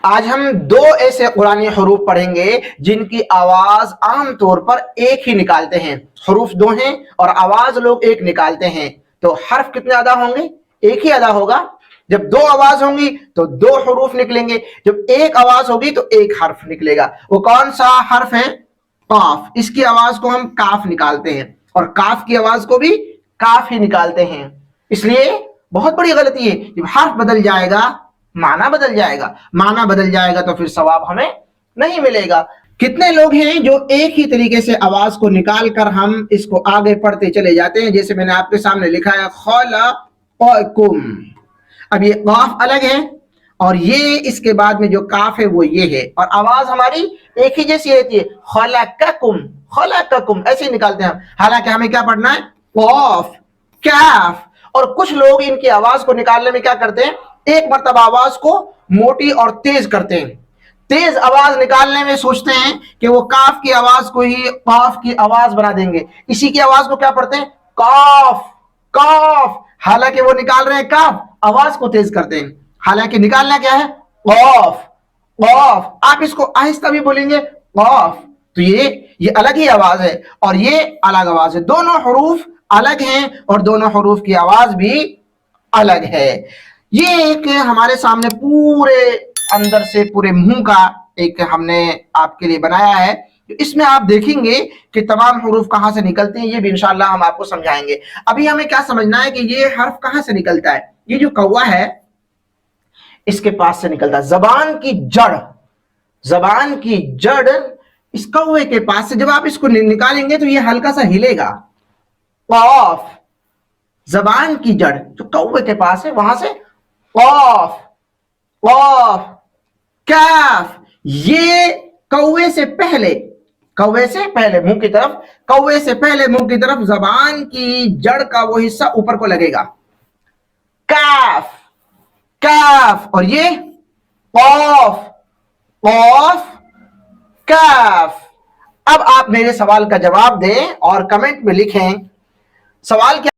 आज हम दो ऐसे कुरानी हरूफ पढ़ेंगे जिनकी आवाज आमतौर पर एक ही निकालते हैं। हरूफ दो हैं और आवाज लोग एक निकालते हैं, तो हर्फ कितने अदा होंगे? एक ही अदा होगा। जब दो आवाज होंगी तो दो हरूफ निकलेंगे, जब एक आवाज होगी तो एक हर्फ निकलेगा। वो कौन सा हर्फ है? काफ। इसकी आवाज को हम काफ निकालते हैं और काफ की आवाज को भी काफ ही निकालते हैं। इसलिए बहुत बड़ी गलती है, जब हर्फ बदल जाएगा माना बदल जाएगा, माना बदल जाएगा तो फिर सवाब हमें नहीं मिलेगा। कितने लोग हैं जो एक ही तरीके से आवाज को निकाल कर हम इसको आगे पढ़ते चले जाते हैं। जैसे मैंने आपके सामने लिखा है खलकुम। अब ये काफ अलग है और ये इसके बाद में जो काफ है वो ये है, और आवाज हमारी एक ही जैसी रहती है। खलकुम, खलकुम ऐसे निकालते हैं हम, हालांकि हमें क्या पढ़ना है? काफ, काफ। और कुछ लोग इनकी आवाज को निकालने में क्या करते हैं? एक मर्तबा आवाज को मोटी और तेज करते हैं। तेज आवाज निकालने में सोचते हैं कि वो काफ की आवाज को ही काफ की आवाज बना देंगे, इसी की आवाज को क्या पढ़ते हैं? काफ, काफ। हालांकि वो निकाल रहे हैं काफ, आवाज को तेज करते हैं। हालांकि निकालना क्या है? काफ, काफ। आप इसको आहिस्ता भी बोलेंगे काफ, तो ये अलग ही आवाज है और ये अलग आवाज है। दोनों हरूफ अलग हैं और दोनों हरूफ की आवाज भी अलग है। ये एक हमारे सामने पूरे अंदर से पूरे मुंह का एक हमने आपके लिए बनाया है। इसमें आप देखेंगे कि तमाम हुरूफ कहां से निकलते हैं, ये भी इंशाअल्लाह हम आपको समझाएंगे। अभी हमें क्या समझना है कि ये हर्फ कहां से निकलता है। ये जो कौवा है इसके पास से निकलता है। जबान की जड़, जबान की जड़ इस कौवे के पास से, जब आप इसको निकालेंगे तो ये हल्का सा हिलेगा। कौफ, जबान की जड़ जो कौवे के पास है वहां से कौफ, कौफ, काफ। ये कौवे से पहले, कौवे से पहले मुंह की तरफ, कौवे से पहले मुंह की तरफ जबान की जड़ का वो हिस्सा ऊपर को लगेगा। काफ, काफ। और ये कौफ, कौफ, काफ। अब आप मेरे सवाल का जवाब दें और कमेंट में लिखें। सवाल क्या